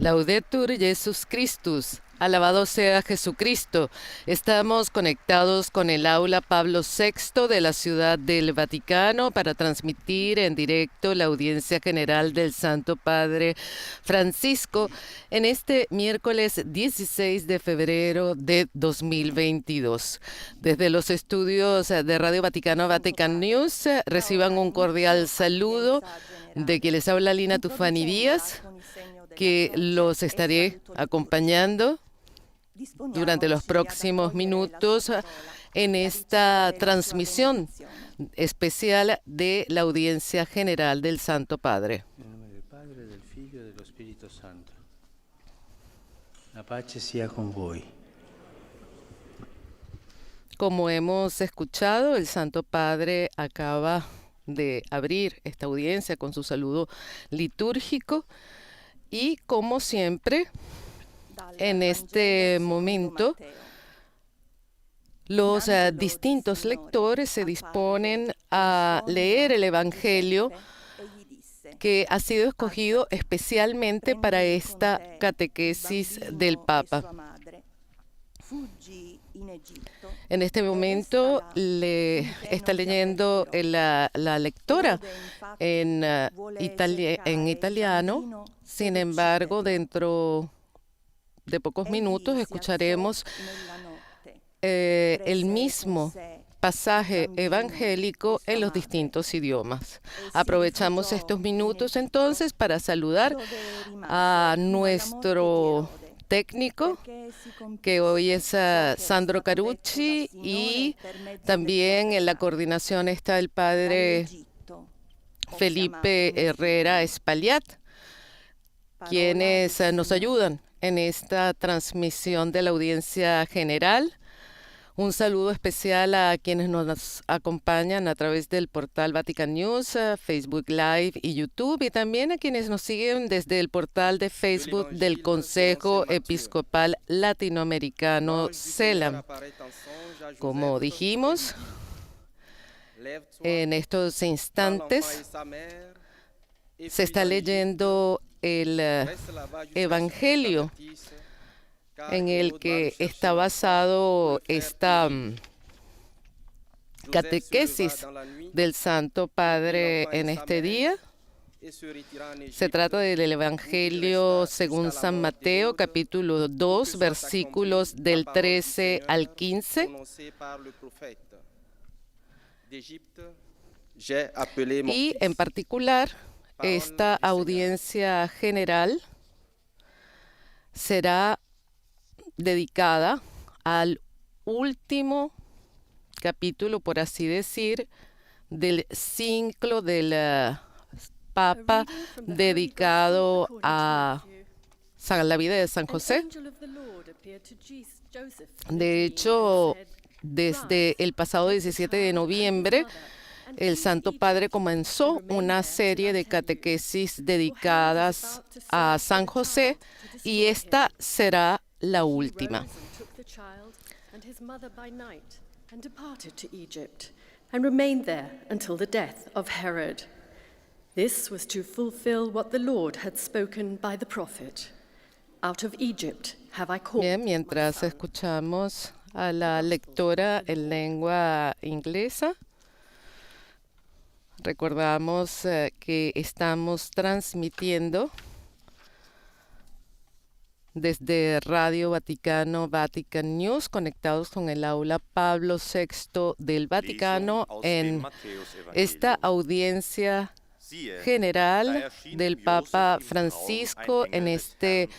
Laudetur Jesus Christus. Alabado sea Jesucristo. Estamos conectados con el aula Pablo VI de la Ciudad del Vaticano para transmitir en directo la audiencia general del Santo Padre Francisco en este miércoles 16 de febrero de 2022. Desde los estudios de Radio Vaticano Vatican News reciban un cordial saludo de quien les habla Lina Tufani Díaz, que los estaré acompañando durante los próximos minutos en esta transmisión especial de la audiencia general del Santo Padre. En nombre del Padre, del Figlio y del Espíritu Santo. La pace sia con voi. Como hemos escuchado, el Santo Padre acaba de abrir esta audiencia con su saludo litúrgico y, como siempre, en este momento, los distintos lectores se disponen a leer el Evangelio que ha sido escogido especialmente para esta catequesis del Papa. En este momento está leyendo la lectora en italiano. Sin embargo, dentro de pocos minutos escucharemos el mismo pasaje evangélico en los distintos idiomas. Aprovechamos estos minutos entonces para saludar a nuestro técnico, que hoy es Sandro Carucci, y también en la coordinación está el padre Felipe Herrera Espaillat, quienes nos ayudan en esta transmisión de la audiencia general. Un saludo especial a quienes nos acompañan a través del portal Vatican News, Facebook Live y YouTube, y también a quienes nos siguen desde el portal de Facebook del Consejo Episcopal Latinoamericano, CELAM. Como dijimos, en estos instantes se está leyendo el Evangelio en el que está basado esta catequesis del Santo Padre en este día. Se trata del Evangelio según San Mateo, capítulo 2, versículos del 13 al 15. Y en particular, esta audiencia general será dedicada al último capítulo, por así decir, del ciclo del Papa dedicado a la vida de San José. De hecho, desde el pasado 17 de noviembre, el Santo Padre comenzó una serie de catequesis dedicadas a San José, y esta será la última. And remained there until the death of Herod. This was to fulfill what the Lord had spoken by the prophet. Out of Egypt have I called. Bien, mientras escuchamos a la lectora en lengua inglesa, recordamos que estamos transmitiendo desde Radio Vaticano Vatican News, conectados con el aula Pablo VI del Vaticano en esta audiencia general del Papa Francisco en este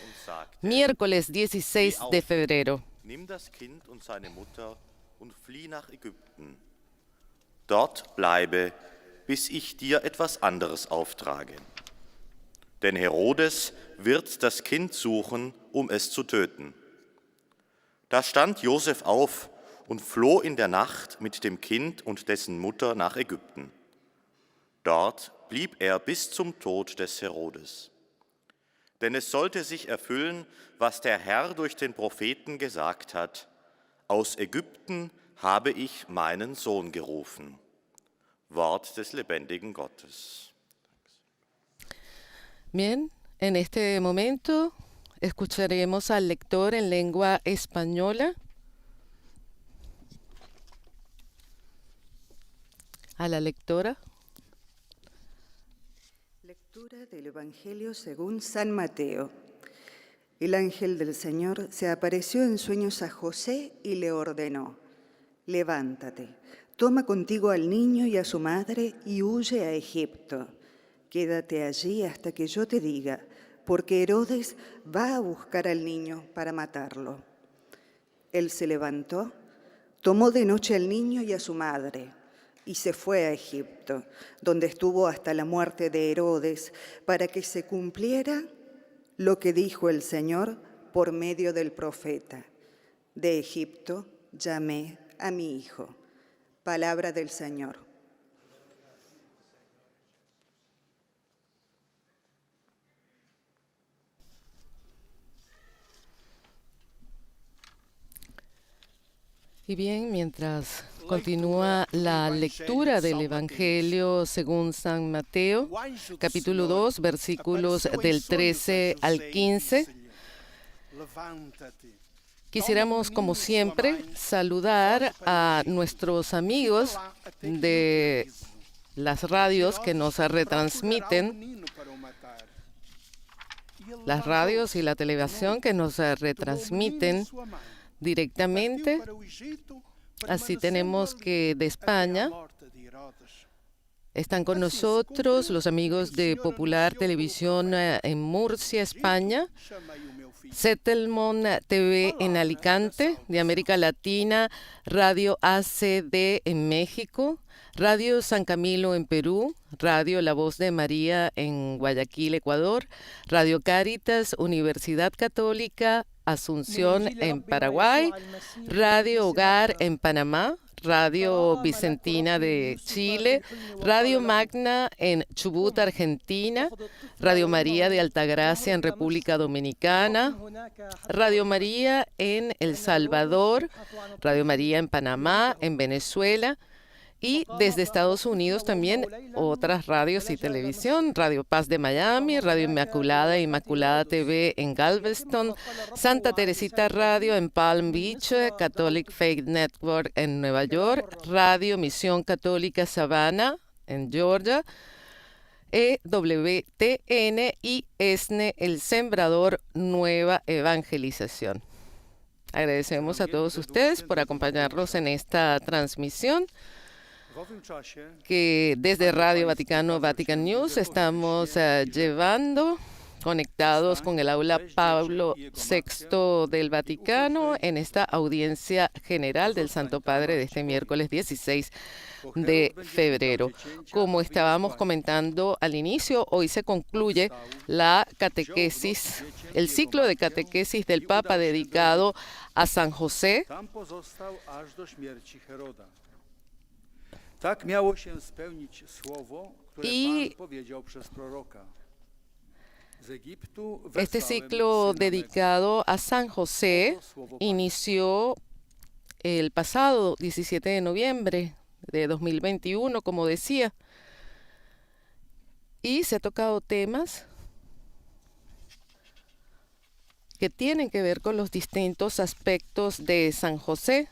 miércoles 16 de febrero. Nimm das Kind und seine Mutter und flieh nach Ägypten. Dort bleibe, bis ich dir etwas anderes auftrage. Denn Herodes wird das Kind suchen, um es zu töten. Da stand Josef auf und floh in der Nacht mit dem Kind und dessen Mutter nach Ägypten. Dort blieb er bis zum Tod des Herodes. Denn es sollte sich erfüllen, was der Herr durch den Propheten gesagt hat: Aus Ägypten habe ich meinen Sohn gerufen. Wort des lebendigen Gottes. Bien, en este momento escucharemos al lector en lengua española. A la lectora. Lectura del Evangelio según San Mateo. El ángel del Señor se apareció en sueños a José y le ordenó: levántate, toma contigo al niño y a su madre y huye a Egipto. Quédate allí hasta que yo te diga, porque Herodes va a buscar al niño para matarlo. Él se levantó, tomó de noche al niño y a su madre y se fue a Egipto, donde estuvo hasta la muerte de Herodes, para que se cumpliera lo que dijo el Señor por medio del profeta: de Egipto llamé a mi hijo. Palabra del Señor. Y bien, mientras continúa la lectura del Evangelio según San Mateo, capítulo 2, versículos del 13 al 15, quisiéramos, como siempre, saludar a nuestros amigos de las radios que nos retransmiten, las radios y la televisión que nos retransmiten directamente. Así tenemos que de España están con nosotros los amigos de Popular Televisión en Murcia, España, Settlemont TV en Alicante, de América Latina, Radio ACD en México, Radio San Camilo en Perú, Radio La Voz de María en Guayaquil, Ecuador, Radio Cáritas, Universidad Católica Asunción en Paraguay, Radio Hogar en Panamá, Radio Vicentina de Chile, Radio Magna en Chubut, Argentina, Radio María de Altagracia en República Dominicana, Radio María en El Salvador, Radio María en Panamá, en Venezuela, y desde Estados Unidos también otras radios y televisión: Radio Paz de Miami, Radio Inmaculada, Inmaculada TV en Galveston, Santa Teresita Radio en Palm Beach, Catholic Faith Network en Nueva York, Radio Misión Católica Savannah en Georgia, EWTN y ESNE El Sembrador Nueva Evangelización. Agradecemos a todos ustedes por acompañarnos en esta transmisión, que desde Radio Vaticano, Vatican News, estamos llevando, conectados con el aula Pablo VI del Vaticano, en esta audiencia general del Santo Padre de este miércoles 16 de febrero. Como estábamos comentando al inicio, hoy se concluye la catequesis, el ciclo de catequesis del Papa dedicado a San José. Y este ciclo dedicado a San José inició el pasado 17 de noviembre de 2021, como decía, y se ha tocado temas que tienen que ver con los distintos aspectos de San José.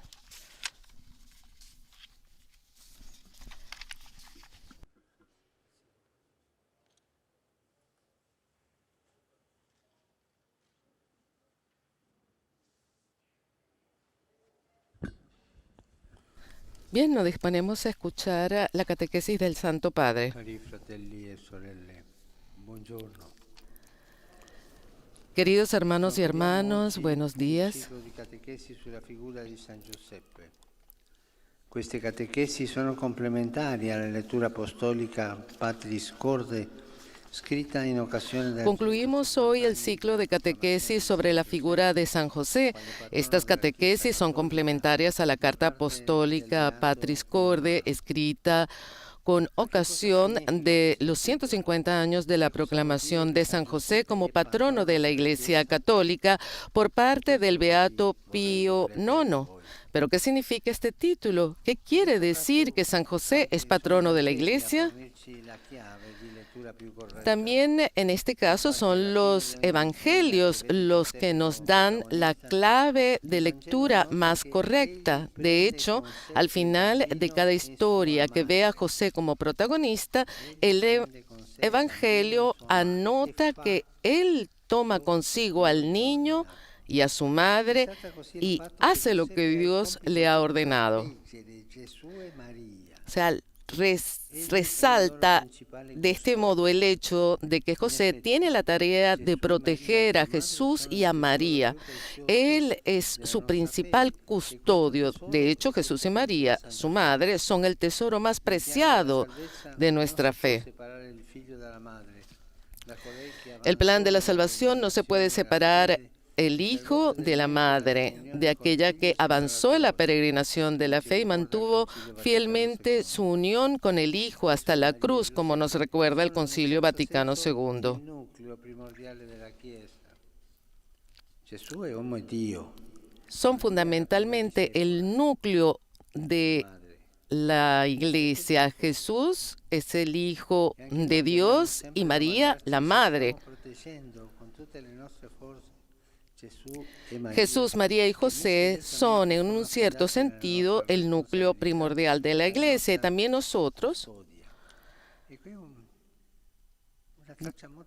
Bien, nos disponemos a escuchar la catequesis del Santo Padre. Cari fratelli e sorelle, buongiorno. Queridos hermanos y hermanas, buenos días. Ciclo di catechesi sulla figura di San Giuseppe. Queste catechesi sono complementari alla lettura apostolica Patris Corde, escrita en ocasione del... Concluimos hoy el ciclo de catequesis sobre la figura de San José. Estas catequesis son complementarias a la carta apostólica Patris Corde, escrita con ocasión de los 150 años de la proclamación de San José como patrono de la Iglesia Católica por parte del Beato Pío IX. Pero ¿qué significa este título? ¿Qué quiere decir que San José es patrono de la Iglesia? También en este caso son los evangelios los que nos dan la clave de lectura más correcta. De hecho, al final de cada historia que ve a José como protagonista, el evangelio anota que él toma consigo al niño y a su madre y hace lo que Dios le ha ordenado. O sea, resalta de este modo el hecho de que José tiene la tarea de proteger a Jesús y a María. Él es su principal custodio. De hecho, Jesús y María, su madre, son el tesoro más preciado de nuestra fe. El plan de la salvación no se puede separar el hijo de la madre, de aquella que avanzó en la peregrinación de la fe y mantuvo fielmente su unión con el hijo hasta la cruz, como nos recuerda el Concilio Vaticano II. Son fundamentalmente el núcleo de la Iglesia. Jesús es el Hijo de Dios y María la Madre. Jesús, María y José son, en un cierto sentido, el núcleo primordial de la Iglesia. Y también nosotros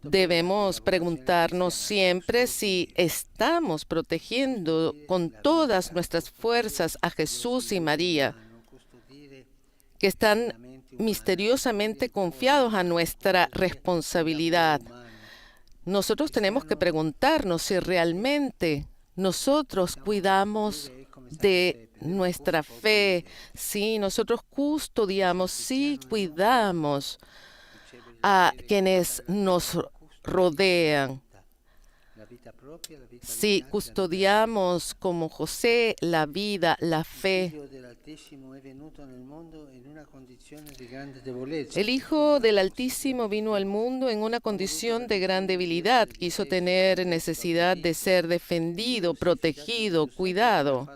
debemos preguntarnos siempre si estamos protegiendo con todas nuestras fuerzas a Jesús y María, que están misteriosamente confiados a nuestra responsabilidad. Nosotros tenemos que preguntarnos si realmente nosotros cuidamos de nuestra fe, si nosotros custodiamos, si cuidamos a quienes nos rodean, si custodiamos como José la vida, la fe. El Hijo del Altísimo vino al mundo en una condición de gran debilidad. Quiso tener necesidad de ser defendido, protegido, cuidado.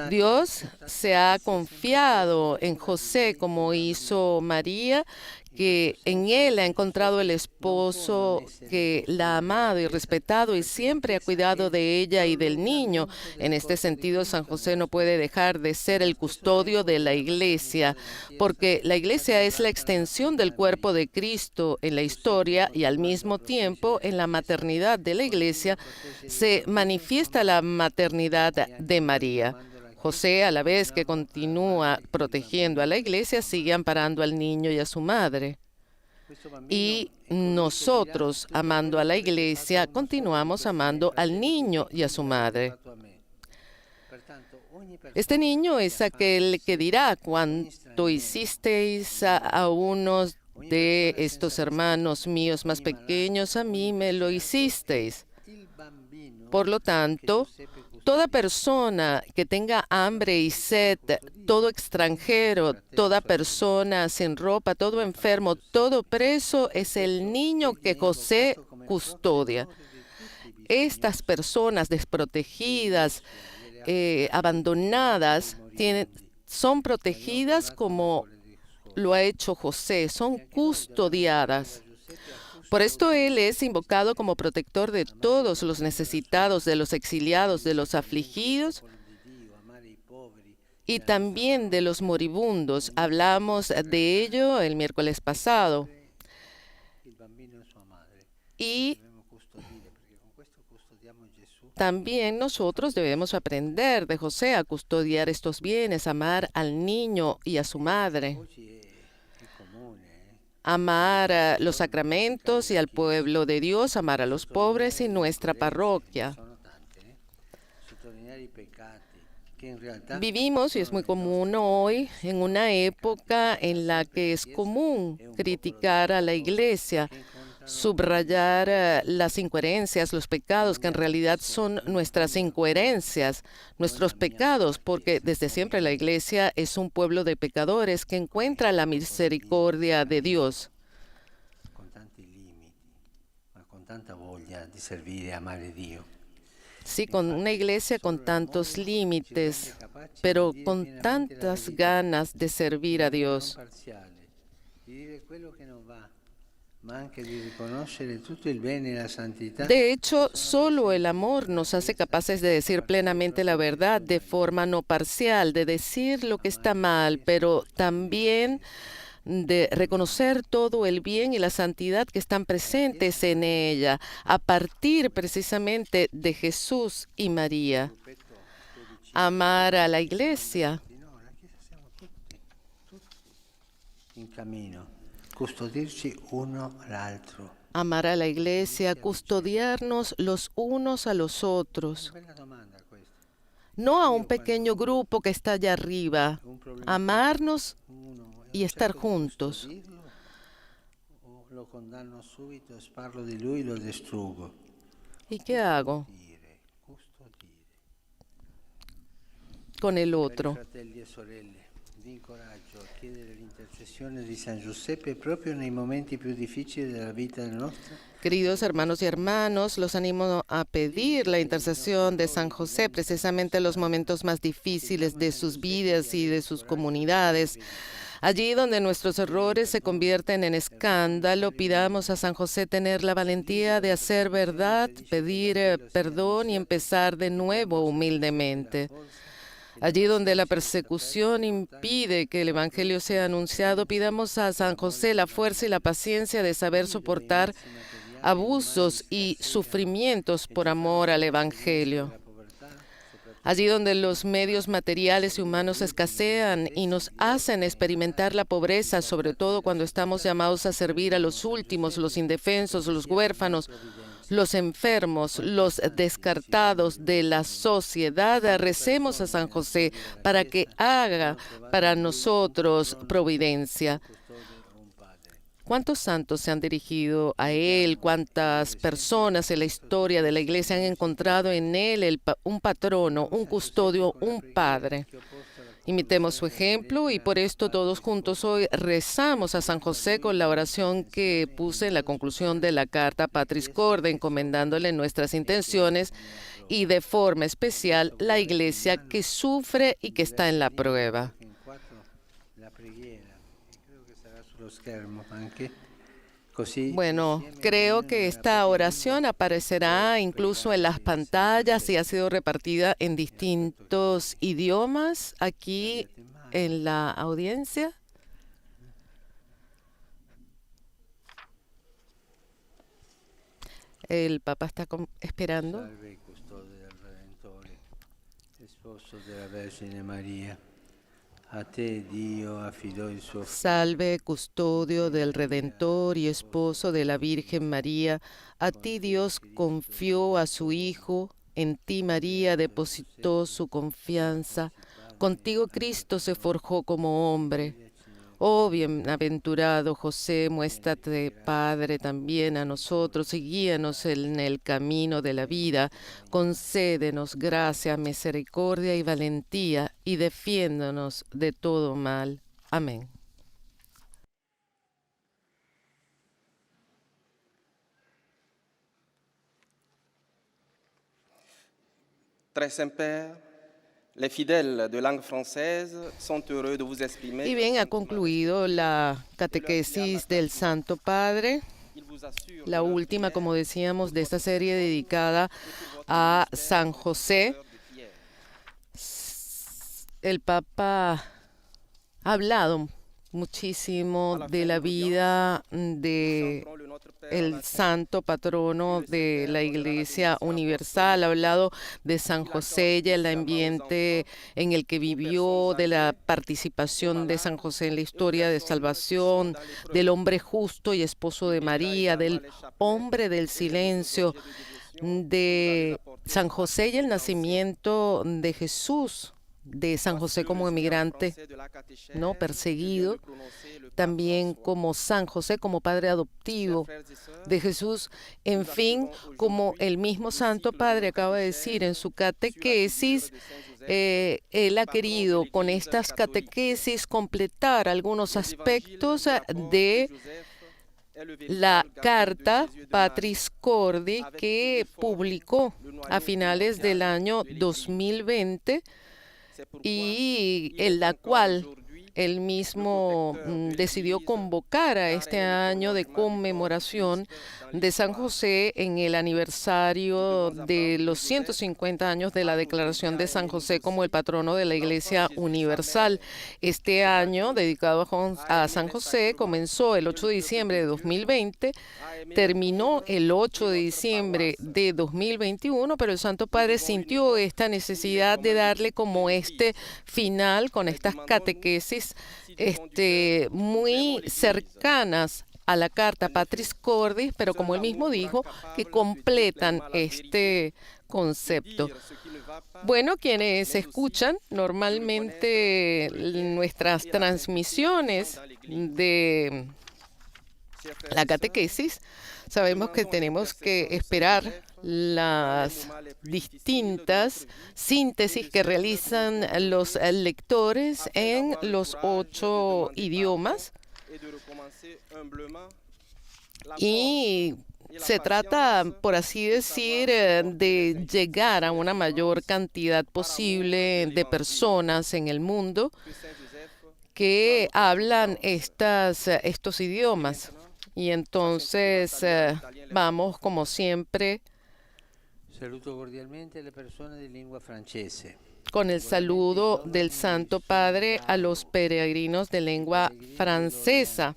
Dios se ha confiado en José como hizo María, que en él ha encontrado el esposo que la ha amado y respetado y siempre ha cuidado de ella y del niño. En este sentido, San José no puede dejar de ser el custodio de la Iglesia, porque la Iglesia es la extensión del cuerpo de Cristo en la historia y al mismo tiempo en la maternidad de la Iglesia se manifiesta la maternidad de María. José, a la vez que continúa protegiendo a la Iglesia, sigue amparando al niño y a su madre. Y nosotros, amando a la Iglesia, continuamos amando al niño y a su madre. Este niño es aquel que dirá: cuanto hicisteis a unos de estos hermanos míos más pequeños, a mí me lo hicisteis. Por lo tanto, toda persona que tenga hambre y sed, todo extranjero, toda persona sin ropa, todo enfermo, todo preso, es el niño que José custodia. Estas personas desprotegidas, abandonadas, son protegidas como lo ha hecho José, son custodiadas. Por esto él es invocado como protector de todos los necesitados, de los exiliados, de los afligidos y también de los moribundos. Hablamos de ello el miércoles pasado. Y también nosotros debemos aprender de José a custodiar estos bienes, amar al niño y a su madre, amar los sacramentos y al pueblo de Dios, amar a los pobres y nuestra parroquia. Vivimos, y es muy común hoy, en una época en la que es común criticar a la Iglesia, subrayar las incoherencias, los pecados, que en realidad son nuestras incoherencias, nuestros pecados, porque desde siempre la Iglesia es un pueblo de pecadores que encuentra la misericordia de Dios. Sí, con una iglesia con tantos límites, pero con tantas ganas de servir a Dios. De hecho, solo el amor nos hace capaces de decir plenamente la verdad de forma no parcial, de decir lo que está mal, pero también de reconocer todo el bien y la santidad que están presentes en ella, a partir precisamente de Jesús y María. Amar a la iglesia. Amar a la iglesia, custodiarnos los unos a los otros. No a un pequeño grupo que está allá arriba. Amarnos y estar juntos. ¿Y qué hago con el otro? Queridos hermanos y hermanas, los animo a pedir la intercesión de San José precisamente en los momentos más difíciles de sus vidas y de sus comunidades. Allí donde nuestros errores se convierten en escándalo, pidamos a San José tener la valentía de hacer verdad, pedir perdón y empezar de nuevo humildemente. Allí donde la persecución impide que el Evangelio sea anunciado, pidamos a San José la fuerza y la paciencia de saber soportar abusos y sufrimientos por amor al Evangelio. Allí donde los medios materiales y humanos escasean y nos hacen experimentar la pobreza, sobre todo cuando estamos llamados a servir a los últimos, los indefensos, los huérfanos, los enfermos, los descartados de la sociedad, recemos a San José para que haga para nosotros providencia. ¿Cuántos santos se han dirigido a él? ¿Cuántas personas en la historia de la iglesia han encontrado en él un patrono, un custodio, un padre? Imitemos su ejemplo y por esto todos juntos hoy rezamos a San José con la oración que puse en la conclusión de la carta Patris Corde, encomendándole nuestras intenciones y de forma especial la iglesia que sufre y que está en la prueba. Bueno, creo que esta oración aparecerá incluso en las pantallas y ha sido repartida en distintos idiomas aquí en la audiencia. El Papa está esperando. Salve, custode del Redentore, esposo de la Vergine María. A te Dio affidò il suo Salve, custodio del Redentor y esposo de la Virgen María. A ti Dios confió a su Hijo, en ti María depositó su confianza. Contigo Cristo se forjó como hombre. Oh bienaventurado José, muéstrate Padre también a nosotros y guíanos en el camino de la vida. Concédenos gracia, misericordia y valentía y defiéndonos de todo mal. Amén. Très Saint-Père, les fidèles de langue française sont heureux de vous exprimer. Y bien, ha concluido la catequesis del Santo Padre, la última, como decíamos, de esta serie dedicada a San José. El Papa ha hablado muchísimo de la vida de el santo patrono de la Iglesia Universal, ha hablado de San José y el ambiente en el que vivió, de la participación de San José en la historia de salvación, del hombre justo y esposo de María, del hombre del silencio, de San José y el nacimiento de Jesús, de San José como emigrante, no perseguido, también como San José como padre adoptivo de Jesús, en fin, como el mismo Santo Padre acaba de decir en su catequesis, él ha querido con estas catequesis completar algunos aspectos de la carta Patris Cordi que publicó a finales del año 2020 y en la cual él mismo decidió convocar a este año de conmemoración de San José en el aniversario de los 150 años de la declaración de San José como el patrono de la Iglesia Universal. Este año dedicado a San José comenzó el 8 de diciembre de 2020, terminó el 8 de diciembre de 2021, pero el Santo Padre sintió esta necesidad de darle como este final con estas catequesis muy cercanas a la carta Patris Cordis, pero como él mismo dijo, que completan este concepto. Bueno, quienes escuchan normalmente nuestras transmisiones de la catequesis, sabemos que tenemos que esperar las distintas síntesis que realizan los lectores en los 8 idiomas. Y se trata, por así decir, de llegar a una mayor cantidad posible de personas en el mundo que hablan estos idiomas. Y entonces vamos, como siempre, Saluto cordialmente le persone di lingua francese. con el saludo del Santo Padre a los peregrinos de lengua francesa.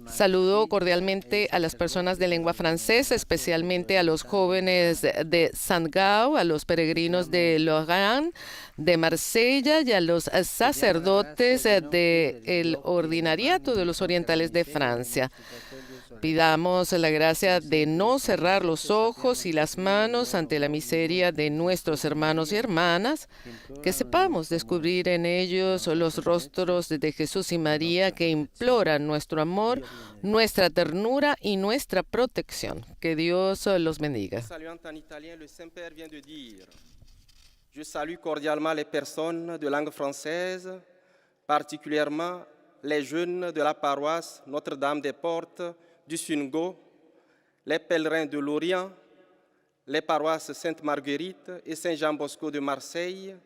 Saludo cordialmente a las personas de lengua francesa, especialmente a los jóvenes de Saint-Gau, a los peregrinos de Lorraine, de Marsella y a los sacerdotes del ordinariato de los orientales de Francia. Pidamos la gracia de no cerrar los ojos y las manos ante la miseria de nuestros hermanos y hermanas, que sepamos descubrir en ellos los rostros de Jesús y María que imploran nuestro amor, nuestra ternura y nuestra protección. Que Dios los bendiga. Je salue cordialement les personnes de langue française, particulièrement les jeunes de la paroisse Notre-Dame-des-Portes du Sungo, les pèlerins de l'Orient, les paroisses Sainte-Marguerite et Saint-Jean-Bosco de Marseille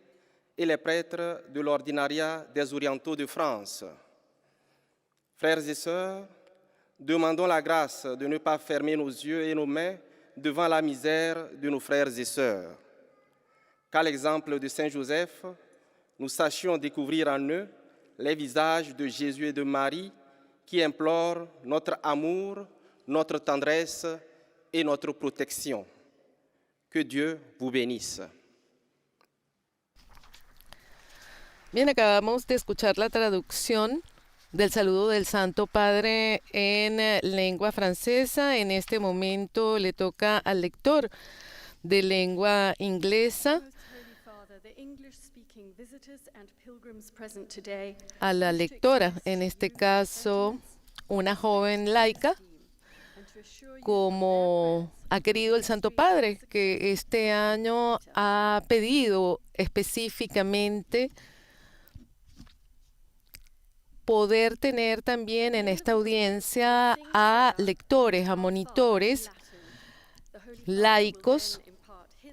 et les prêtres de l'ordinariat des Orientaux de France. Frères et sœurs, demandons la grâce de ne pas fermer nos yeux et nos mains devant la misère de nos frères et sœurs. Qu'à l'exemple de Saint Joseph, nous sachions découvrir en eux les visages de Jésus et de Marie qui implorent notre amour, notre tendresse et notre protection. Que Dieu vous bénisse. Bien, acabamos de escuchar la traducción del saludo del Santo Padre en lengua francesa. En este momento le toca al lector de lengua inglesa, a la lectora, en este caso una joven laica, como ha querido el Santo Padre, que este año ha pedido específicamente poder tener también en esta audiencia a lectores, a monitores laicos,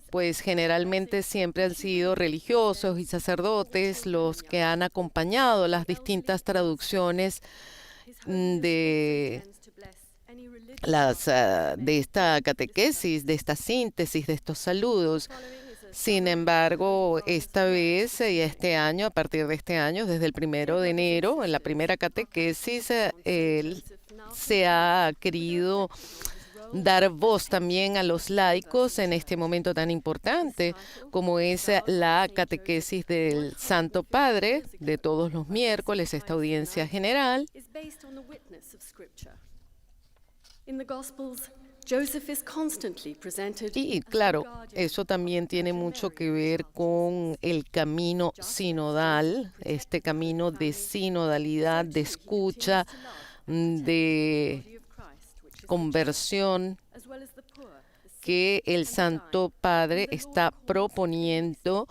pues generalmente siempre han sido religiosos y sacerdotes los que han acompañado las distintas traducciones de esta catequesis, de esta síntesis, de estos saludos. Sin embargo, esta vez y este año, a partir de este año, desde el 1 de enero, en la primera catequesis, él se ha querido dar voz también a los laicos en este momento tan importante como es la catequesis del Santo Padre de todos los miércoles, esta audiencia general. Y claro, eso también tiene mucho que ver con el camino sinodal, este camino de sinodalidad, de escucha, de conversión que el Santo Padre está proponiendo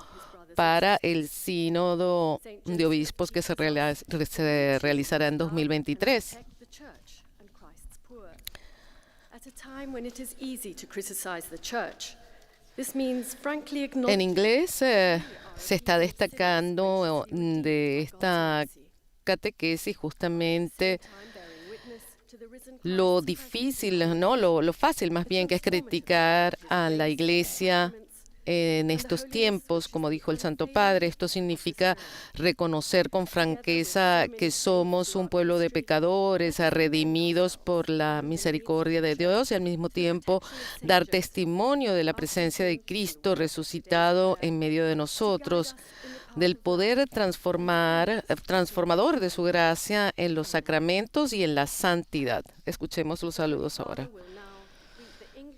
para el sínodo de obispos que se realizará en 2023. At a time when it is easy to criticize the church, this means frankly En acknowledging inglés se está destacando de esta catequesis justamente lo difícil, ¿no? Lo fácil más bien que es criticar a la Iglesia en estos tiempos, como dijo el Santo Padre. Esto significa reconocer con franqueza que somos un pueblo de pecadores, redimidos por la misericordia de Dios, y al mismo tiempo dar testimonio de la presencia de Cristo resucitado en medio de nosotros, del poder transformador de su gracia en los sacramentos y en la santidad. Escuchemos los saludos ahora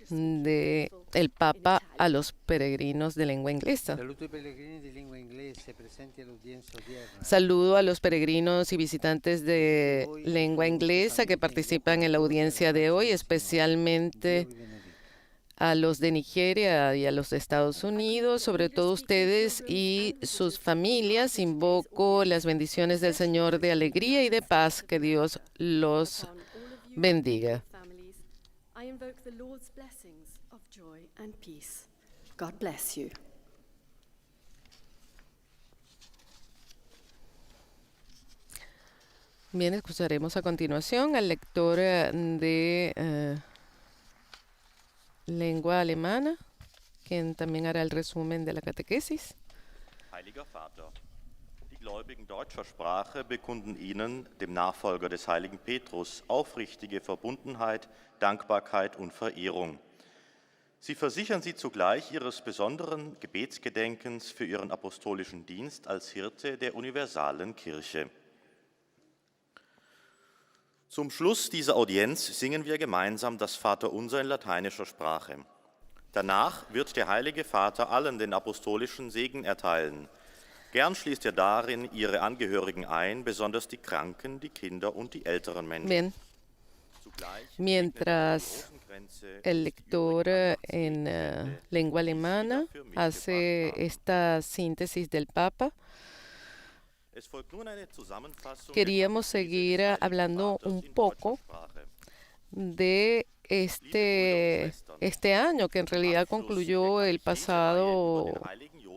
de el Papa a los peregrinos de lengua inglesa. Saluto ai pellegrini di lingua inglese presenti all'udienza odierna. Saludo a los peregrinos y visitantes de lengua inglesa que participan en la audiencia de hoy, especialmente a los de Nigeria y a los de Estados Unidos, sobre todo ustedes y sus familias. Invoco las bendiciones del Señor de alegría y de paz. Que Dios los bendiga. I invoke the Lord's blessings of joy and peace. God bless you. Bien, escucharemos a continuación al lector de lengua alemana, quien también hará el resumen de la catequesis. Heiliger Vater, die Gläubigen deutscher Sprache bekunden Ihnen, dem Nachfolger des heiligen Petrus, aufrichtige Verbundenheit, Dankbarkeit und Verehrung. Sie versichern Sie zugleich Ihres besonderen Gebetsgedenkens für Ihren apostolischen Dienst als Hirte der universalen Kirche. Zum Schluss dieser Audienz singen wir gemeinsam das Vaterunser in lateinischer Sprache. Danach wird der Heilige Vater allen den apostolischen Segen erteilen. Gern schließt darin Ihre Angehörigen ein, besonders die Kranken, die Kinder und die älteren Menschen. Bien. Mientras el lector en lengua alemana hace esta síntesis del Papa, queríamos seguir hablando un poco de este año, que en realidad concluyó el pasado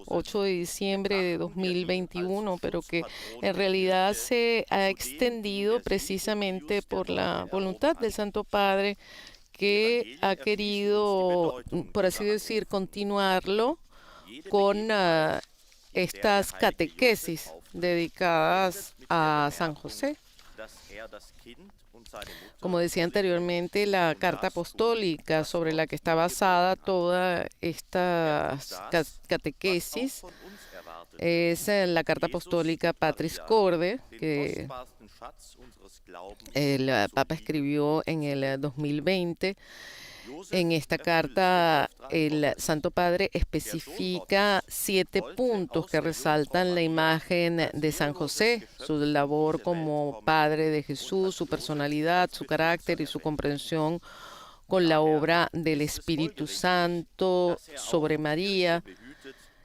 8 de diciembre de 2021, pero que en realidad se ha extendido precisamente por la voluntad del Santo Padre, que ha querido, por así decir, continuarlo con estas catequesis dedicadas a San José. Como decía anteriormente, la carta apostólica sobre la que está basada toda esta catequesis es la carta apostólica Patris Corde, que el Papa escribió en el 2020. En esta carta, el Santo Padre especifica 7 puntos que resaltan la imagen de San José, su labor como Padre de Jesús, su personalidad, su carácter y su comprensión con la obra del Espíritu Santo sobre María,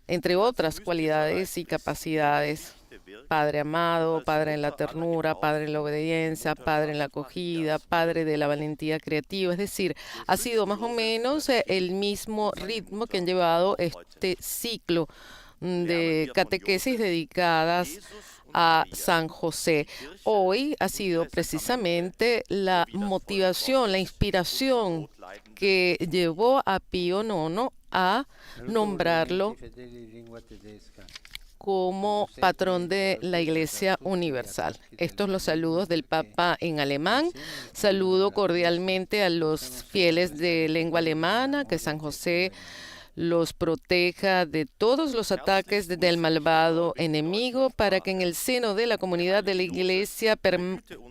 entre otras cualidades y capacidades. Padre amado, Padre en la ternura, Padre en la obediencia, Padre en la acogida, Padre de la valentía creativa. Es decir, ha sido más o menos el mismo ritmo que han llevado este ciclo de catequesis dedicadas a San José. Hoy ha sido precisamente la motivación, la inspiración que llevó a Pío IX a nombrarlo como patrón de la Iglesia Universal. Estos los saludos del Papa en alemán. Saludo cordialmente a los fieles de lengua alemana, que San José los proteja de todos los ataques del malvado enemigo, para que en el seno de la comunidad de la Iglesia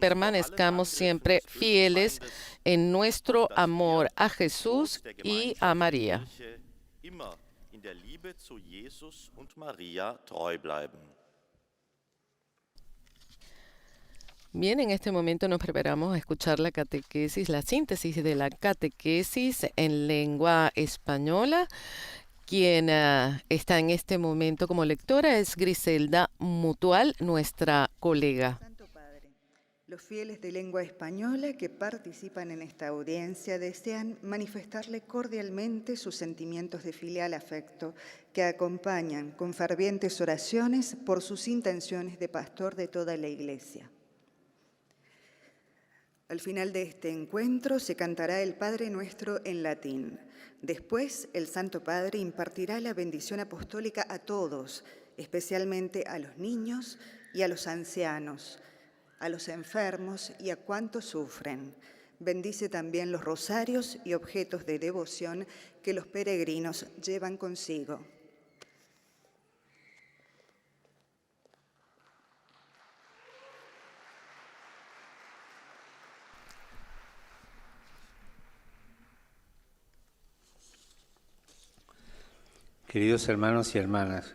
permanezcamos siempre fieles en nuestro amor a Jesús y a María. Der Liebe zu Jesus und Maria treu bleiben. Bien, en este momento nos preparamos a escuchar la catequesis, la síntesis de la catequesis en lengua española. Quien está en este momento como lectora es Griselda Mutual, nuestra colega. Santo Padre, Los fieles de lengua española que participan en esta audiencia desean manifestarle cordialmente sus sentimientos de filial afecto que acompañan con fervientes oraciones por sus intenciones de pastor de toda la Iglesia. Al final de este encuentro se cantará el Padre Nuestro en latín. Después, el Santo Padre impartirá la bendición apostólica a todos, especialmente a los niños y a los ancianos, a los enfermos y a cuantos sufren. Bendice también los rosarios y objetos de devoción que los peregrinos llevan consigo. Queridos hermanos y hermanas,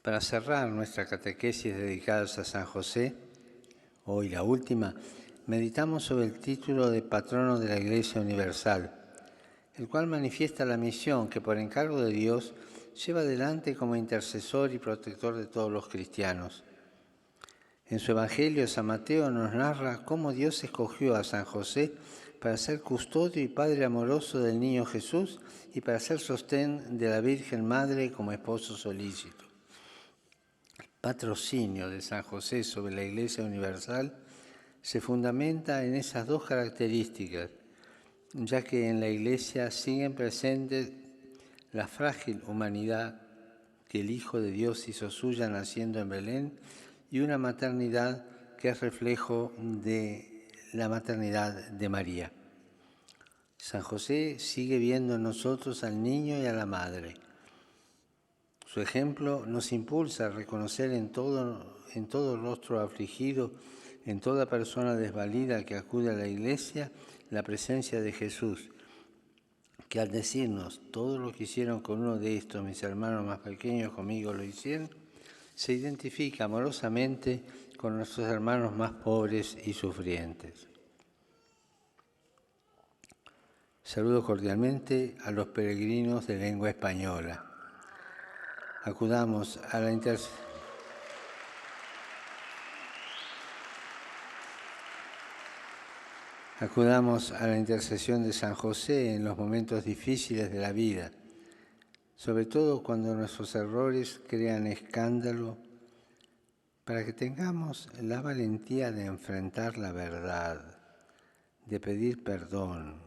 para cerrar nuestra catequesis dedicada a San José, hoy la última, meditamos sobre el título de patrono de la Iglesia Universal, el cual manifiesta la misión que por encargo de Dios lleva adelante como intercesor y protector de todos los cristianos. En su Evangelio, San Mateo nos narra cómo Dios escogió a San José para ser custodio y padre amoroso del niño Jesús y para ser sostén de la Virgen Madre como esposo solícito. El patrocinio de San José sobre la Iglesia Universal se fundamenta en esas dos características, ya que en la Iglesia siguen presentes la frágil humanidad que el Hijo de Dios hizo suya naciendo en Belén y una maternidad que es reflejo de la maternidad de María. San José sigue viendo en nosotros al niño y a la madre. Su ejemplo nos impulsa a reconocer en todo rostro afligido, en toda persona desvalida que acude a la Iglesia, la presencia de Jesús, que al decirnos todo lo que hicieron con uno de estos, mis hermanos más pequeños conmigo lo hicieron, se identifica amorosamente con nuestros hermanos más pobres y sufrientes. Saludo cordialmente a los peregrinos de lengua española. Acudamos a la intercesión de San José en los momentos difíciles de la vida, sobre todo cuando nuestros errores crean escándalo, para que tengamos la valentía de enfrentar la verdad, de pedir perdón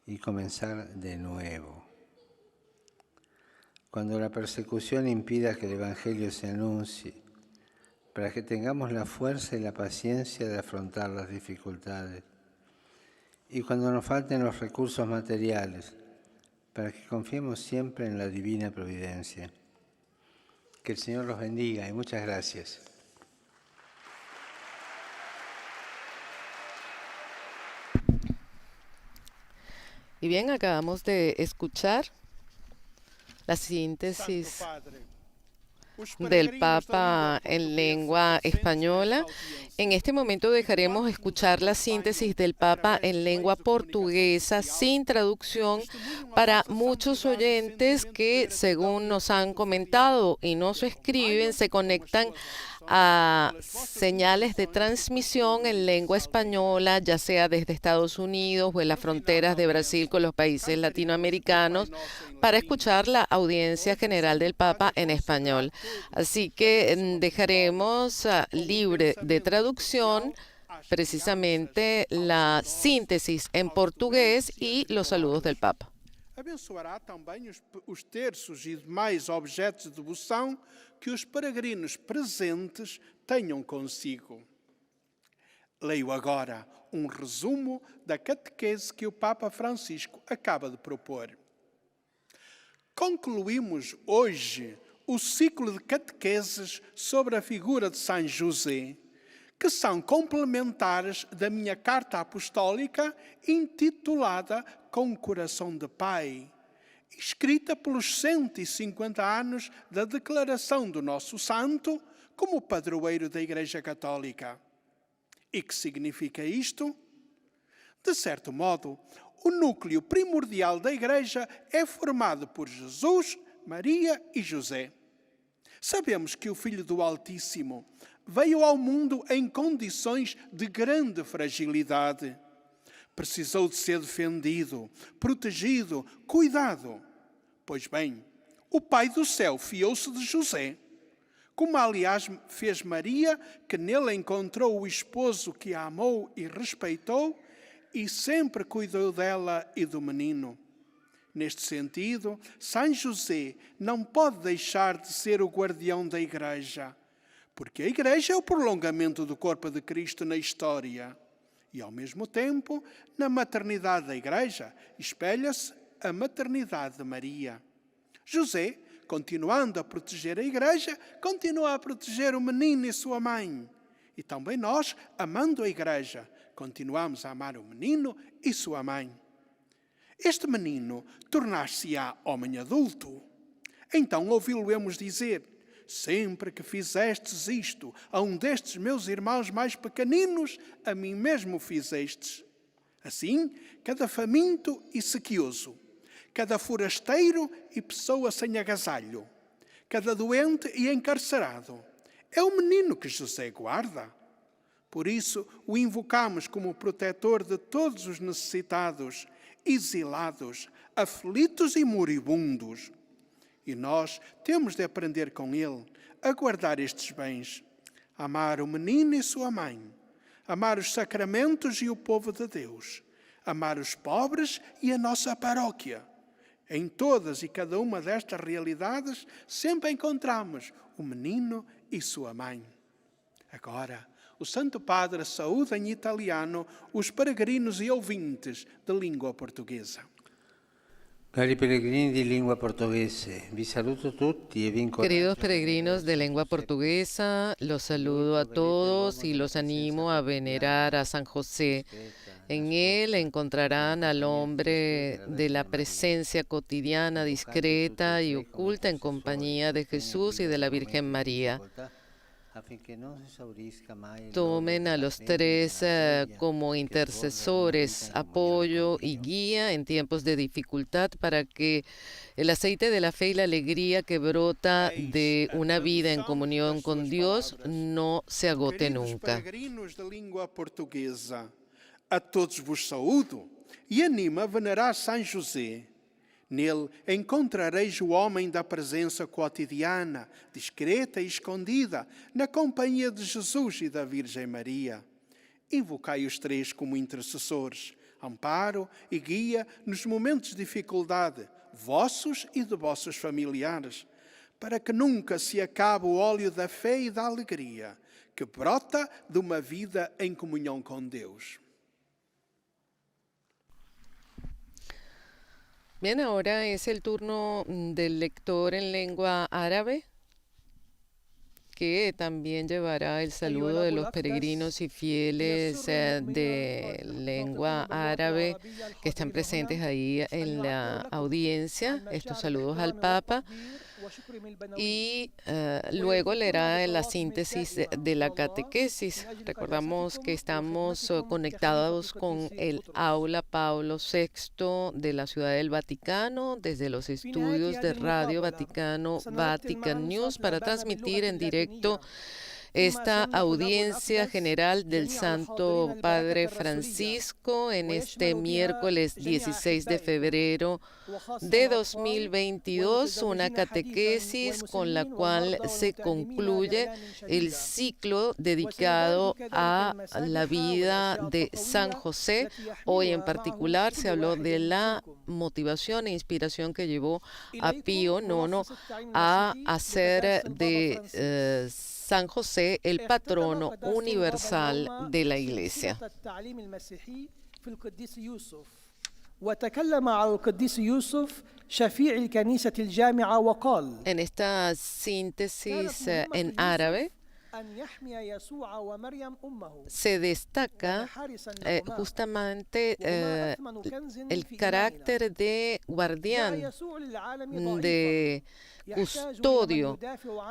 y comenzar de nuevo. Cuando la persecución impida que el Evangelio se anuncie, para que tengamos la fuerza y la paciencia de afrontar las dificultades. Y cuando nos falten los recursos materiales, para que confiemos siempre en la divina providencia. Que el Señor los bendiga y muchas gracias. Y bien, acabamos de escuchar la síntesis del Papa en lengua española. En este momento dejaremos escuchar la síntesis del Papa en lengua portuguesa sin traducción para muchos oyentes que, según nos han comentado y nos escriben, se conectan a señales de transmisión en lengua española, ya sea desde Estados Unidos o en las fronteras de Brasil con los países latinoamericanos, para escuchar la audiencia general del Papa en español. Así que dejaremos libre de traducción precisamente la síntesis en portugués y los saludos del Papa. Abençoará também os terços e demais objetos de devoção que os peregrinos presentes tenham consigo. Leio agora resumo da catequese que o Papa Francisco acaba de propor. Concluímos hoje o ciclo de catequeses sobre a figura de São José, que são complementares da minha carta apostólica intitulada Com Coração de Pai, escrita pelos 150 anos da declaração do nosso santo como padroeiro da Igreja Católica. E que significa isto? De certo modo, o núcleo primordial da Igreja é formado por Jesus, Maria e José. Sabemos que o Filho do Altíssimo veio ao mundo em condições de grande fragilidade. Precisou de ser defendido, protegido, cuidado. Pois bem, o Pai do céu fiou-se de José, como aliás fez Maria, que nele encontrou o esposo que a amou e respeitou e sempre cuidou dela e do menino. Neste sentido, São José não pode deixar de ser o guardião da Igreja, porque a Igreja é o prolongamento do corpo de Cristo na história. E, ao mesmo tempo, na maternidade da Igreja, espelha-se a maternidade de Maria. José, continuando a proteger a Igreja, continua a proteger o menino e sua mãe. E também nós, amando a Igreja, continuamos a amar o menino e sua mãe. Este menino tornar-se-á homem adulto. Então ouvi-lo-emos dizer: sempre que fizestes isto a um destes meus irmãos mais pequeninos, a mim mesmo fizestes. Assim, cada faminto e sequioso, cada forasteiro e pessoa sem agasalho, cada doente e encarcerado, é o menino que José guarda. Por isso, o invocamos como protetor de todos os necessitados, exilados, aflitos e moribundos. E nós temos de aprender com ele a guardar estes bens, amar o menino e sua mãe, amar os sacramentos e o povo de Deus, amar os pobres e a nossa paróquia. Em todas e cada uma destas realidades sempre encontramos o menino e sua mãe. Agora, o Santo Padre saúda em italiano os peregrinos e ouvintes de língua portuguesa. Cari peregrini di lingua portoghese, vi saluto tutti e vi incoraggio. Queridos peregrinos de lengua portuguesa, los saludo a todos y los animo a venerar a San José. En él encontrarán al hombre de la presencia cotidiana, discreta y oculta en compañía de Jesús y de la Virgen María. Tomen a los tres como intercesores, apoyo y guía en tiempos de dificultad para que el aceite de la fe y la alegría que brota de una vida en comunión con Dios no se agote nunca. Peregrinos de língua portuguesa, a todos vos saúdo e animo a venerar São José. Nele encontrareis o homem da presença cotidiana, discreta e escondida, na companhia de Jesus e da Virgem Maria. Invocai os três como intercessores, amparo e guia nos momentos de dificuldade, vossos e de vossos familiares, para que nunca se acabe o óleo da fé e da alegria, que brota de uma vida em comunhão com Deus. Bien, ahora es el turno del lector en lengua árabe, que también llevará el saludo de los peregrinos y fieles de lengua árabe que están presentes ahí en la audiencia. Estos saludos al Papa. Y luego leerá la síntesis de la catequesis. Recordamos que estamos conectados con el aula Pablo VI de la Ciudad del Vaticano, desde los estudios de Radio Vaticano, Vatican News, para transmitir en directo esta audiencia general del Santo Padre Francisco en este miércoles 16 de febrero de 2022, una catequesis con la cual se concluye el ciclo dedicado a la vida de San José. Hoy en particular se habló de la motivación e inspiración que llevó a Pío IX a hacer de San José el patrono universal de la Iglesia. En esta síntesis en árabe se destaca justamente el carácter de guardián, de custodio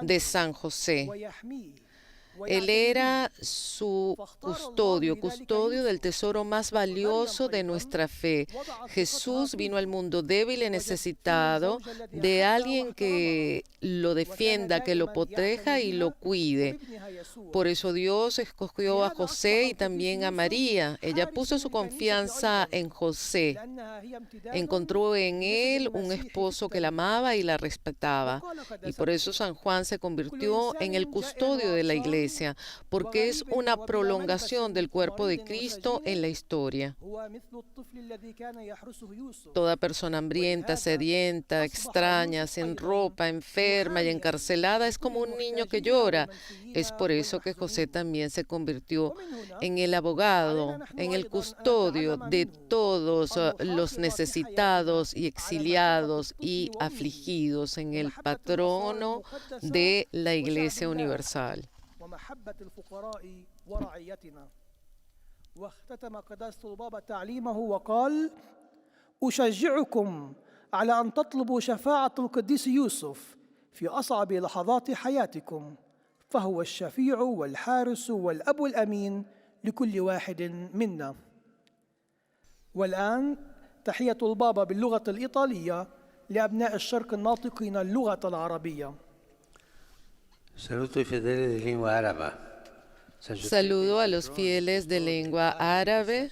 de San José. Él era su custodio del tesoro más valioso de nuestra fe. Jesús vino al mundo débil y necesitado de alguien que lo defienda, que lo proteja y lo cuide. Por eso Dios escogió a José y también a María. Ella puso su confianza en José. Encontró en él un esposo que la amaba y la respetaba. Y por eso San Juan se convirtió en el custodio de la iglesia, porque es una prolongación del cuerpo de Cristo en la historia. Toda persona hambrienta, sedienta, extraña, sin ropa, enferma y encarcelada es como un niño que llora. Es por eso que José también se convirtió en el abogado, en el custodio de todos los necesitados y exiliados y afligidos, en el patrono de la Iglesia Universal. واختتم قداسة البابا تعليمه وقال: أشجعكم على أن تطلبوا شفاعة القديس يوسف في أصعب لحظات حياتكم، فهو الشفيع والحارس والأب الأمين لكل واحد منا. والآن تحية البابا باللغة الإيطالية لأبناء الشرق الناطقين اللغة العربية. Saluto ai fedeli di lingua araba. Saludo a los fieles de lengua árabe.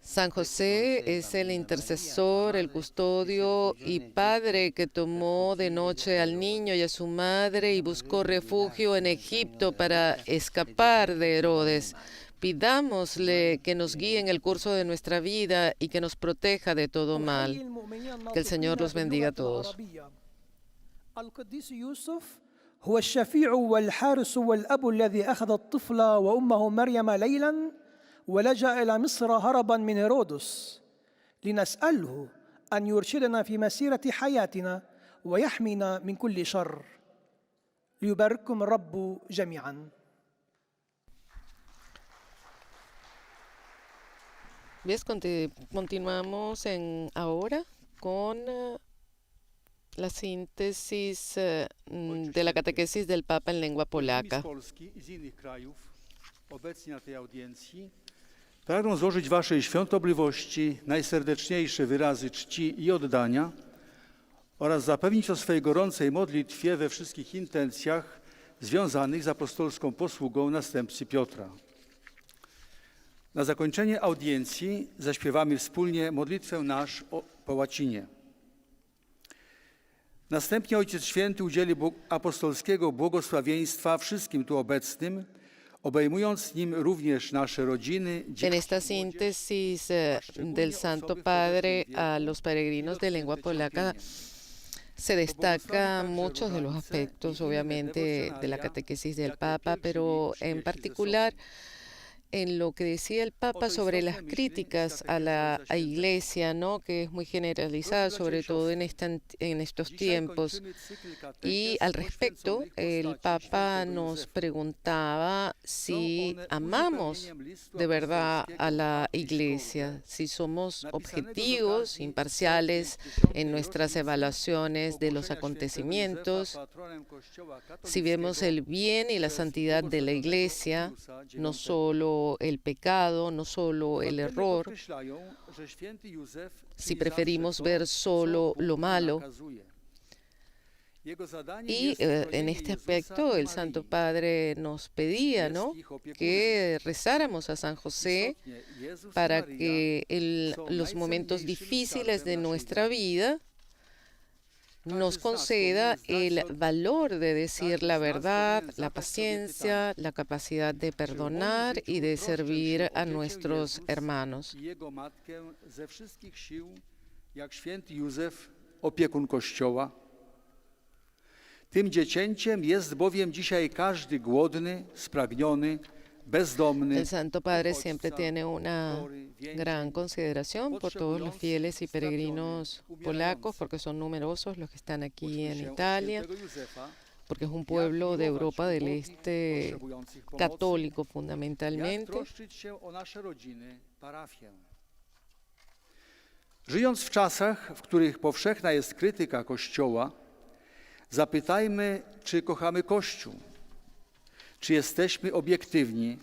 San José es el intercesor, el custodio y padre que tomó de noche al niño y a su madre y buscó refugio en Egipto para escapar de Herodes. Pidámosle que nos guíe en el curso de nuestra vida y que nos proteja de todo mal. Que el Señor los bendiga a todos. هو الشفيع والحارس والأب الذي أخذ الطفل وأمه مريم ليلا ولجأ إلى مصر هربا من هيرودس لنسأله أن يرشدنا في مسيرة حياتنا ويحمينا من كل شر. ليبارككم الرب جميعا. Bien, continuamos ahora con la síntesis de la catequesis del Papa en lengua polaca. Obecni na tej audiencji pragnę złożyć Waszej świątobliwości najserdeczniejsze wyrazy czci i oddania oraz zapewnić o swej gorącej modlitwie we wszystkich intencjach związanych z apostolską posługą następcy Piotra. Na zakończenie audiencji zaśpiewamy wspólnie modlitwę nasz po łacinie. Następnie Ojciec Święty udzieli apostolskiego błogosławieństwa wszystkim tu obecnym, obejmując nim również nasze rodziny. En esta síntesis del Santo Padre a los peregrinos de lengua polaca se destaca muchos de los aspectos, obviamente, de la catequesis del Papa, pero en particular en lo que decía el Papa sobre las críticas a la Iglesia, ¿no?, que es muy generalizada, sobre todo en estos tiempos. Y al respecto, el Papa nos preguntaba si amamos de verdad a la Iglesia, si somos objetivos, imparciales en nuestras evaluaciones de los acontecimientos, si vemos el bien y la santidad de la Iglesia, no solo el pecado, no solo el error, si preferimos ver solo lo malo. Y en este aspecto el Santo Padre nos pedía, ¿no?, que rezáramos a San José para que en los momentos difíciles de nuestra vida nos conceda el valor de decir la verdad, la paciencia, la capacidad de perdonar y de servir a nuestros hermanos. Tym dziecięciem jest bowiem dzisiaj każdy głodny, spragniony, bezdomny. El Santo Padre siempre tiene una gran consideración por todos los fieles y peregrinos polacos, porque son numerosos los que están aquí en Italia, porque es un pueblo de Europa del Este católico fundamentalmente. Żyjąc w czasach, w których powszechna jest krytyka Kościoła, zapytajmy, czy kochamy Kościół. Czy jesteśmy obiektywni,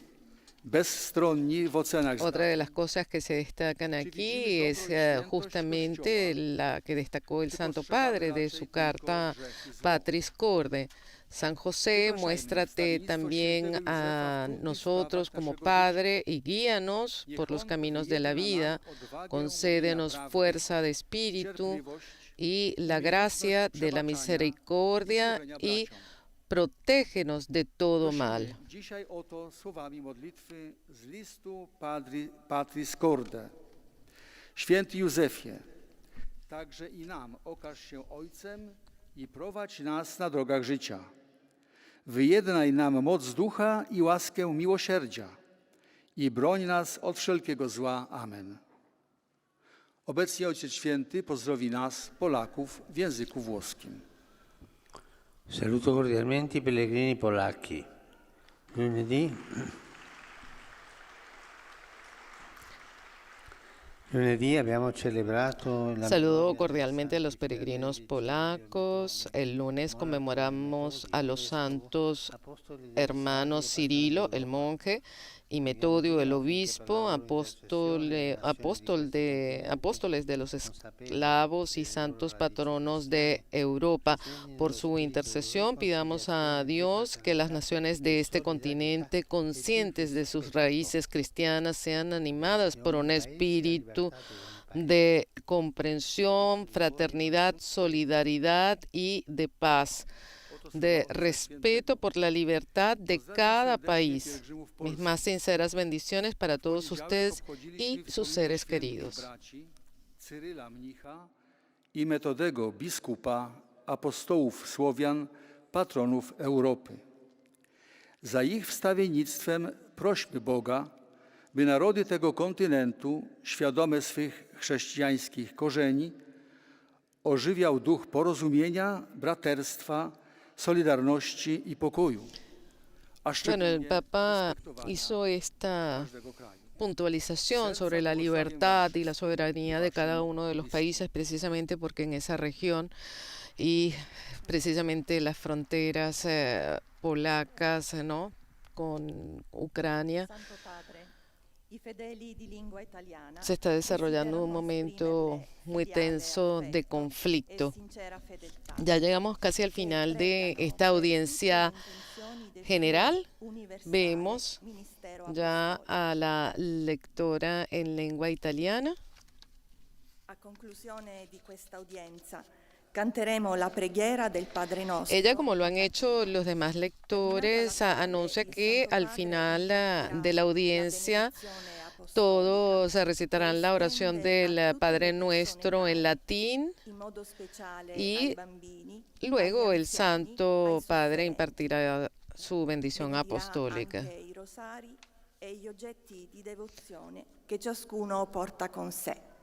bezstronni w ocenach Otra de las cosas que se destacan aquí es justamente la que destacó el Santo Padre de su carta Patris Corde. San José, muéstrate también a nosotros como Padre y guíanos por los caminos de la vida, concédenos fuerza de espíritu y la gracia de la misericordia y protégenos de todo mal. Dzisiaj oto słowami modlitwy z listu Patris Corde. Święty Józefie, także i nam okaż się Ojcem i prowadź nas na drogach życia. Wyjednaj nam moc ducha i łaskę miłosierdzia i broń nas od wszelkiego zła. Amen. Obecnie Ojciec Święty pozdrowi nas, Polaków, w języku włoskim. Saluto cordialmente i pellegrini polacchi. Lunedì abbiamo celebrato la Saludo cordialmente a los peregrinos polacos. El lunes conmemoramos a los santos hermanos Cirilo, el monje, y Metodio, el obispo, apóstoles de los esclavos y santos patronos de Europa. Por su intercesión pidamos a Dios que las naciones de este continente, conscientes de sus raíces cristianas, sean animadas por un espíritu de comprensión, fraternidad, solidaridad y de paz, de respeto por la libertad de cada país. Mis más sinceras bendiciones para todos ustedes y sus seres queridos. Cyryla mnicha i Metodego biskupa, apostołów Słowian, patronów Europy. Za ich wstawiennictwem prośmy Boga, by narody tego kontynentu, świadome swych chrześcijańskich korzeni, ożywiał duch porozumienia, braterstwa, solidarności y pokoju. Bueno, el Papa hizo esta puntualización sobre la libertad y la soberanía de cada uno de los países, precisamente porque en esa región y precisamente las fronteras polacas, ¿no?, con Ucrania, se está desarrollando un momento muy tenso de conflicto. Ya llegamos casi al final de esta audiencia general. Vemos ya a la lectora en lengua italiana. A conclusione di questa udienza canteremo la preghiera del Padre Nostro. Ella, como lo han hecho los demás lectores, anuncia que al final de la audiencia todos recitarán la oración del Padre Nuestro en latín y luego el Santo Padre impartirá su bendición apostólica. I rosari e gli oggetti di devozione che ciascuno porta con sé.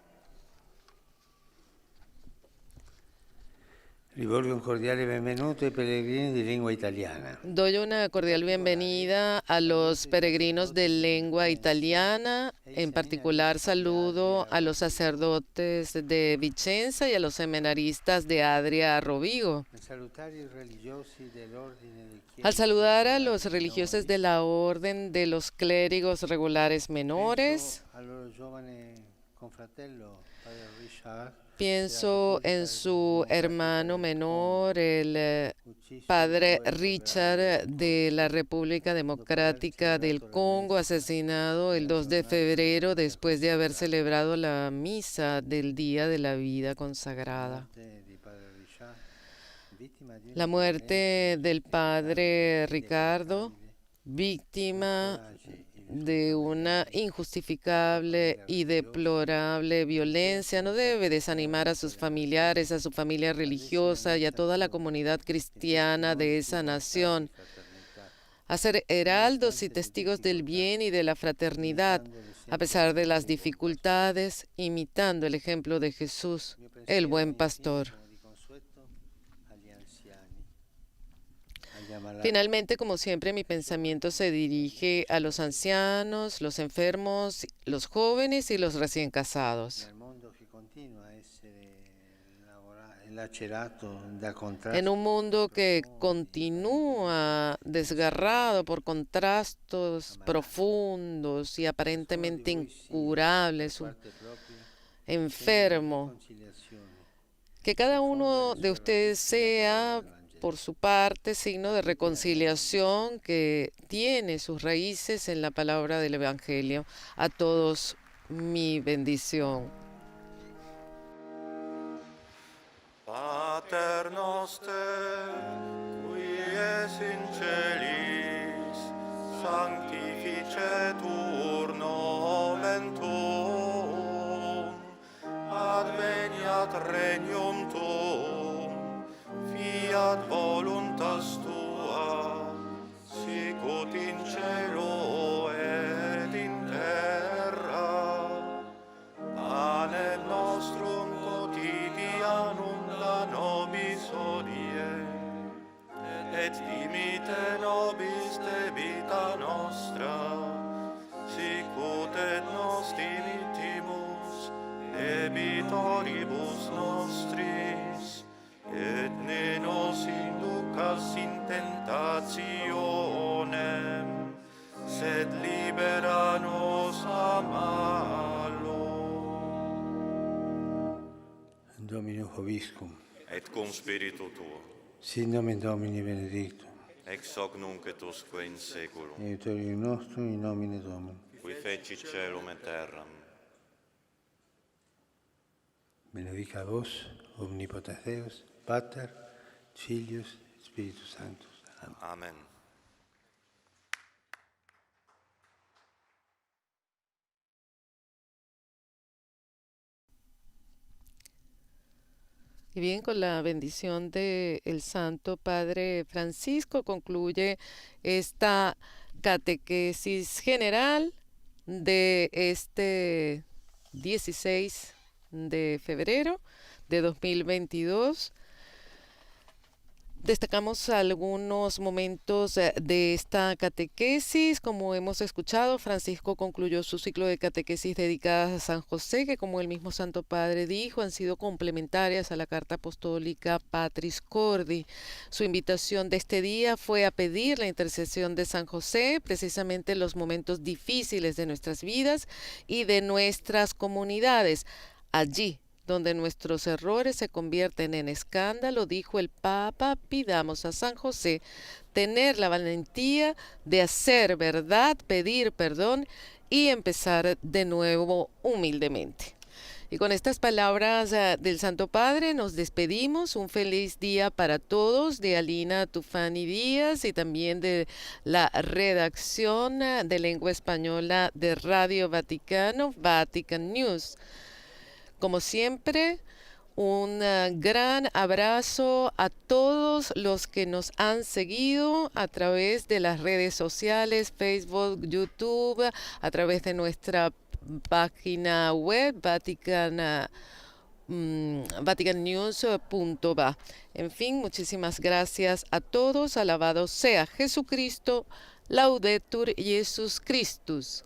Rivolgo un cordiale benvenuto ai pellegrini di lingua italiana. Doy una cordial bienvenida a los peregrinos de lengua italiana. En particular saludo a los sacerdotes de Vicenza y a los seminaristas de Adria Rovigo. Al saludar a los religiosos de la Orden de los Clérigos Regulares Menores, pienso en su hermano menor, el padre Richard de la República Democrática del Congo, asesinado el 2 de febrero después de haber celebrado la misa del Día de la Vida Consagrada. La muerte del padre Ricardo, víctima de una injustificable y deplorable violencia, no debe desanimar a sus familiares, a su familia religiosa y a toda la comunidad cristiana de esa nación a ser heraldos y testigos del bien y de la fraternidad, a pesar de las dificultades, imitando el ejemplo de Jesús, el buen pastor. Finalmente, como siempre, mi pensamiento se dirige a los ancianos, los enfermos, los jóvenes y los recién casados. En un mundo que continúa desgarrado por contrastes profundos y aparentemente incurables, enfermo, que cada uno de ustedes sea, por su parte, signo de reconciliación que tiene sus raíces en la palabra del Evangelio. A todos mi bendición. Pater noster, qui es in celis, sanctificetur nomen tuum, adveniat regnum tuum, fiat voluntas tua, sicut in cielo et in terra. Panem nostrum quotidianum da nobis hodie, et dimite nobis debita nostra, sicut et nos dimittimus debitoribus nostris, et ne nos inducas in tentationem, sed libera nos a malo. Domino Hoviscum, Et cum spiritu tuo, sit nomen Domini benedictum, ex hoc nunc et usque in seculum, aiutorium nostrum in nomine Domini. qui feci celum et terram. Benedica vos, omnipotens Deus, Pater, Filius, Spiritus Sanctus. Amen. Amen. Y bien, con la bendición del Santo Padre Francisco concluye esta catequesis general de este 16 de febrero de 2022. Destacamos algunos momentos de esta catequesis. Como hemos escuchado, Francisco concluyó su ciclo de catequesis dedicadas a San José, que como el mismo Santo Padre dijo, han sido complementarias a la Carta Apostólica Patris Cordi. Su invitación de este día fue a pedir la intercesión de San José, precisamente en los momentos difíciles de nuestras vidas y de nuestras comunidades. Allí donde nuestros errores se convierten en escándalo, dijo el Papa, pidamos a San José tener la valentía de hacer verdad, pedir perdón y empezar de nuevo humildemente. Y con estas palabras del Santo Padre nos despedimos. Un feliz día para todos, de Alina Tufani Díaz y también de la redacción de lengua española de Radio Vaticano, Vatican News. Como siempre, un gran abrazo a todos los que nos han seguido a través de las redes sociales, Facebook, YouTube, a través de nuestra página web, vaticannews.va. En fin, muchísimas gracias a todos. Alabado sea Jesucristo. Laudetur Jesus Christus.